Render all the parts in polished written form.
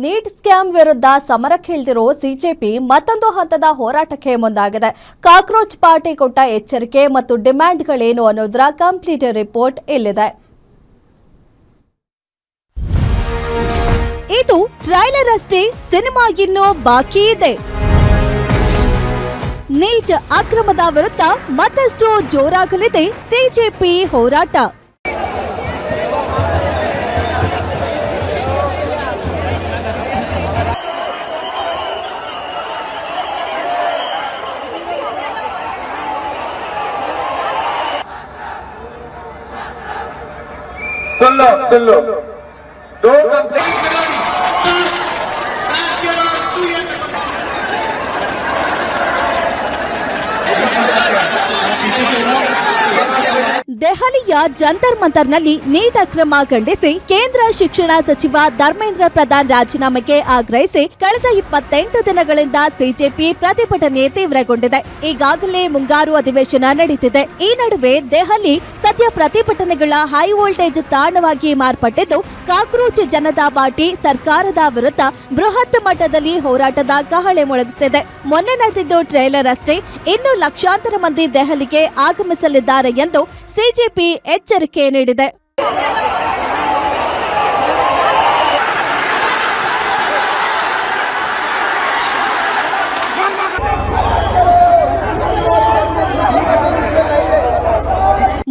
Neat scam ವಿರುದ್ಧ ಸಮರಕ್ಕಿಳಿದಿರೋ CJP ಮತ್ತೊಂದು ಹಂತದ ಹೋರಾಟಕ್ಕೆ ಮುಂದಾಗಿದೆ. ಕಾಕ್ರೋಚ್ ಪಾರ್ಟಿ ಕೊಟ್ಟ ಎಚ್ಚರಿಕೆ ಮತ್ತು ಡಿಮ್ಯಾಂಡ್ಗಳೇನು ಅನ್ನೋದರ ಕಂಪ್ಲೀಟ್ ರಿಪೋರ್ಟ್ ಇಲ್ಲಿದೆ. ಇದು ಟ್ರೈಲರ್ ಅಷ್ಟೇ, ಸಿನಿಮಾ ಇನ್ನೂ ಬಾಕಿ ಇದೆ. ನೀಟ್ ಅಕ್ರಮದ ವಿರುದ್ಧ ಮತ್ತಷ್ಟು ಜೋರಾಗಲಿದೆ ಸಿಜೆಪಿ ಹೋರಾಟ. सुन लो दो कंप्लेंट ದೆಹಲಿಯ ಜಂತರ್ ಮಂತರ್ನಲ್ಲಿ ನೀಟ್ ಅಕ್ರಮ ಖಂಡಿಸಿ ಕೇಂದ್ರ ಶಿಕ್ಷಣ ಸಚಿವ ಧರ್ಮೇಂದ್ರ ಪ್ರಧಾನ್ ರಾಜೀನಾಮೆಗೆ ಆಗ್ರಹಿಸಿ ಕಳೆದ 28 ದಿನಗಳಿಂದ ಸಿಜೆಪಿ ಪ್ರತಿಭಟನೆ ತೀವ್ರಗೊಂಡಿದೆ. ಈಗಾಗಲೇ ಮುಂಗಾರು ಅಧಿವೇಶನ ನಡೆದಿದೆ. ಈ ನಡುವೆ ದೆಹಲಿ ಸದ್ಯ ಪ್ರತಿಭಟನೆಗಳ ಹೈ ವೋಲ್ಟೇಜ್ ತಾಣವಾಗಿ ಮಾರ್ಪಟ್ಟಿದ್ದು, ಕಾಕ್ರೋಚ್ ಜನತಾ ಪಾರ್ಟಿ ಸರ್ಕಾರದ ವಿರುದ್ಧ ಬೃಹತ್ ಮಟ್ಟದಲ್ಲಿ ಹೋರಾಟದ ಕಹಳೆ ಮೊಳಗಿಸುತ್ತಿದೆ. ಮೊನ್ನೆ ನಡೆದಿದ್ದು ಟ್ರೈಲರ್ ಅಷ್ಟೇ, ಇನ್ನು ಲಕ್ಷಾಂತರ ಮಂದಿ ದೆಹಲಿಗೆ ಆಗಮಿಸಲಿದ್ದಾರೆ ಎಂದು ಸಿಜೆಪಿ ಎಚ್ಚರಿಕೆ ನೀಡಿದೆ.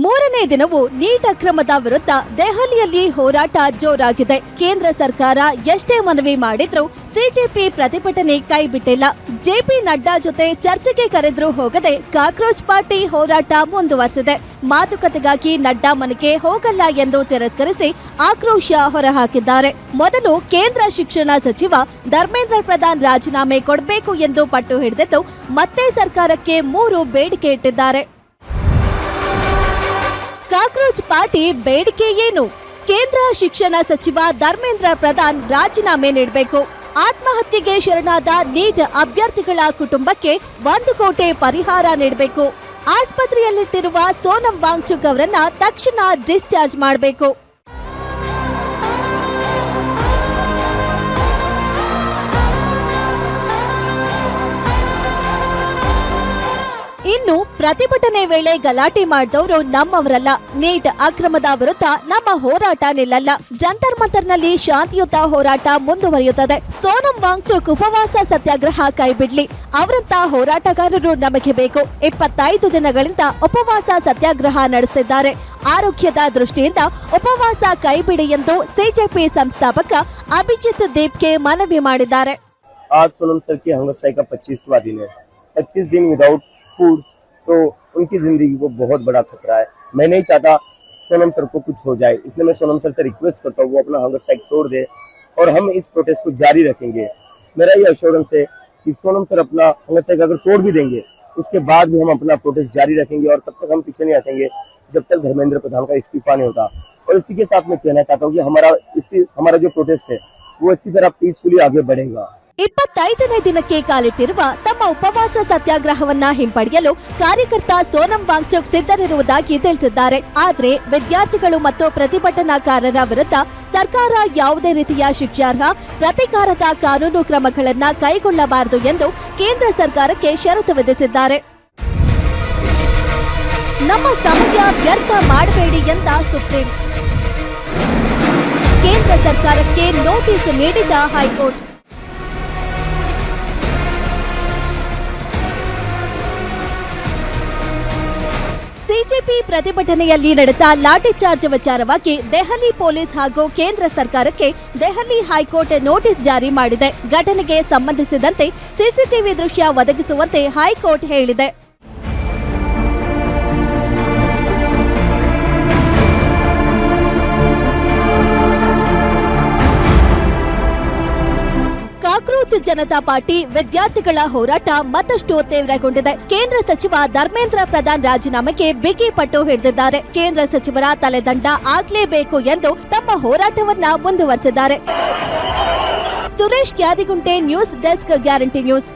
ಮೂರನೇ ದಿನವೂ ನೀಟ್ ಅಕ್ರಮದ ವಿರುದ್ಧ ದೆಹಲಿಯಲ್ಲಿ ಹೋರಾಟ ಜೋರಾಗಿದೆ. ಕೇಂದ್ರ ಸರ್ಕಾರ ಎಷ್ಟೇ ಮನವಿ ಮಾಡಿದ್ರೂ ಸಿಜೆಪಿ ಪ್ರತಿಭಟನೆ ಕೈಬಿಟ್ಟಿಲ್ಲ. ಜೆಪಿ ನಡ್ಡಾ ಜೊತೆ ಚರ್ಚೆಗೆ ಕರೆದ್ರೂ ಹೋಗದೆ ಕಾಕ್ರೋಚ್ ಪಾರ್ಟಿ ಹೋರಾಟ ಮುಂದುವರೆಸಿದೆ. ಮಾತುಕತೆಗಾಗಿ ನಡ್ಡಾ ಮನೆಗೆ ಹೋಗಲ್ಲ ಎಂದು ತಿರಸ್ಕರಿಸಿ ಆಕ್ರೋಶ ಹೊರಹಾಕಿದ್ದಾರೆ. ಮೊದಲು ಕೇಂದ್ರ ಶಿಕ್ಷಣ ಸಚಿವ ಧರ್ಮೇಂದ್ರ ಪ್ರಧಾನ್ ರಾಜೀನಾಮೆ ಕೊಡಬೇಕು ಎಂದು ಪಟ್ಟು ಹಿಡಿದಿದ್ದು, ಮತ್ತೆ ಸರ್ಕಾರಕ್ಕೆ 3 ಬೇಡಿಕೆ ಇಟ್ಟಿದ್ದಾರೆ. ಕಾಕ್ರೋಚ್ ಪಾರ್ಟಿ ಬೇಡಿಕೆ ಏನು? ಕೇಂದ್ರ ಶಿಕ್ಷಣ ಸಚಿವ ಧರ್ಮೇಂದ್ರ ಪ್ರಧಾನ್ ರಾಜೀನಾಮೆ ನೀಡಬೇಕು. ಆತ್ಮಹತ್ಯೆಗೆ ಶರಣಾದ ನೀಟ್ ಅಭ್ಯರ್ಥಿಗಳ ಕುಟುಂಬಕ್ಕೆ 1 ಕೋಟಿ ಪರಿಹಾರ ನೀಡಬೇಕು. ಆಸ್ಪತ್ರೆಯಲ್ಲಿಟ್ಟಿರುವ ಸೋನಂ ವಾಂಗ್ಚುಕ್ ಅವರನ್ನ ತಕ್ಷಣ ಡಿಸ್ಚಾರ್ಜ್ ಮಾಡಬೇಕು. ಇನ್ನು ಪ್ರತಿಭಟನೆ ವೇಳೆ ಗಲಾಟೆ ಮಾಡಿದವರು ನಮ್ಮವರಲ್ಲ. ನೀಟ್ ಅಕ್ರಮದ ವಿರುದ್ಧ ನಮ್ಮ ಹೋರಾಟ ನಿಲ್ಲಲ್ಲ. ಜಂತರ್ ಮಂತರ್ನಲ್ಲಿ ಶಾಂತಿಯುತ ಹೋರಾಟ ಮುಂದುವರಿಯುತ್ತದೆ. ಸೋನಂ ವಾಂಗ್ಚುಕ್ ಉಪವಾಸ ಸತ್ಯಾಗ್ರಹ ಕೈಬಿಡ್ಲಿ. ಅವರಂತ ಹೋರಾಟಗಾರರು ನಮಗೆ ಬೇಕು. 25 ದಿನಗಳಿಂದ ಉಪವಾಸ ಸತ್ಯಾಗ್ರಹ ನಡೆಸುತ್ತಿದ್ದಾರೆ. ಆರೋಗ್ಯದ ದೃಷ್ಟಿಯಿಂದ ಉಪವಾಸ ಕೈಬಿಡಿ ಎಂದು ಸಿಜೆಪಿ ಸಂಸ್ಥಾಪಕ ಅಭಿಜಿತ್ ದೀಪ್ಗೆ ಮನವಿ ಮಾಡಿದ್ದಾರೆ. आज सोनम सर की हंगर स्ट्राइक का 25वां दिन है. 25 दिन विदाउट फूड, तो उनकी जिंदगी को बहुत बड़ा खतरा है. मैं नहीं चाहता सोनम सर को कुछ हो जाए, इसलिए मैं सोनम सर से रिक्वेस्ट करता हूँ वो अपना हंगर स्ट्राइक तोड़ दे और हम इस प्रोटेस्ट को जारी रखेंगे. मेरा ये एश्योरेंस है कि सोनम सर अपना हंगर स्ट्राइक अगर तोड़ भी देंगे, उसके बाद भी हम अपना प्रोटेस्ट जारी रखेंगे और तब तक हम पीछे नहीं हटेंगे जब तक धर्मेंद्र प्रधान का इस्तीफा नहीं होता. और इसी के साथ मैं कहना चाहता हूँ कि हमारा जो प्रोटेस्ट है वो इसी तरह पीसफुली आगे बढ़ेगा. 25ನೇ ದಿನಕ್ಕೆ ಕಾಲಿಟ್ಟಿರುವ ತಮ್ಮ ಉಪವಾಸ ಸತ್ಯಾಗ್ರಹವನ್ನ ಹಿಂಪಡೆಯಲು ಕಾರ್ಯಕರ್ತ ಸೋನಂ ವಾಂಗ್ಚುಕ್ ಸಿದ್ಧರಿರುವುದಾಗಿ ತಿಳಿಸಿದ್ದಾರೆ. ಆದರೆ ವಿದ್ಯಾರ್ಥಿಗಳು ಮತ್ತು ಪ್ರತಿಭಟನಾಕಾರರ ವಿರುದ್ಧ ಸರ್ಕಾರ ಯಾವುದೇ ರೀತಿಯ ಶಿಕ್ಷಾರ್ಹ ಪ್ರತಿಕಾರದ ಕಾನೂನು ಕ್ರಮಗಳನ್ನು ಕೈಗೊಳ್ಳಬಾರದು ಎಂದು ಕೇಂದ್ರ ಸರ್ಕಾರಕ್ಕೆ ಷರತ್ತು ವಿಧಿಸಿದ್ದಾರೆ. ನಮ್ಮ ಸಮಯ ವ್ಯರ್ಥ ಮಾಡಬೇಡಿ ಎಂದ ಸುಪ್ರೀಂ. ಕೇಂದ್ರ ಸರ್ಕಾರಕ್ಕೆ ನೋಟಿಸ್ ನೀಡಿದ ಹೈಕೋರ್ಟ್. ಸಿಜೆಪಿ ಪ್ರತಿಭಟನೆಯಲ್ಲಿ ನಡೆದ ಲಾಠಿ ಚಾರ್ಜ್ ವಿಚಾರವಾಗಿ ದೆಹಲಿ ಪೊಲೀಸ್ ಹಾಗೂ ಕೇಂದ್ರ ಸರ್ಕಾರಕ್ಕೆ ದೆಹಲಿ ಹೈಕೋರ್ಟ್ ನೋಟಿಸ್ ಜಾರಿ ಮಾಡಿದೆ. ಘಟನೆಗೆ ಸಂಬಂಧಿಸಿದಂತೆ ಸಿಸಿಟಿವಿ ದೃಶ್ಯ ಒದಗಿಸುವಂತೆ ಹೈಕೋರ್ಟ್ ಹೇಳಿದೆ. ಕಾಕ್ರೋಚ್ ಜನತಾ ಪಾರ್ಟಿ ವಿದ್ಯಾರ್ಥಿಗಳ ಹೋರಾಟ ಮತ್ತಷ್ಟು ತೀವ್ರಗೊಂಡಿದೆ. ಕೇಂದ್ರ ಸಚಿವ ಧರ್ಮೇಂದ್ರ ಪ್ರಧಾನ್ ರಾಜೀನಾಮೆಗೆ ಬಿಗಿ ಪಟ್ಟು ಹಿಡಿದಿದ್ದಾರೆ. ಕೇಂದ್ರ ಸಚಿವರ ತಲೆದಂಡ ಆಗ್ಲೇಬೇಕು ಎಂದು ತಮ್ಮ ಹೋರಾಟವನ್ನ ಮುಂದುವರೆಸಿದ್ದಾರೆ. Suresh Kyadigunte, news desk, guarantee news.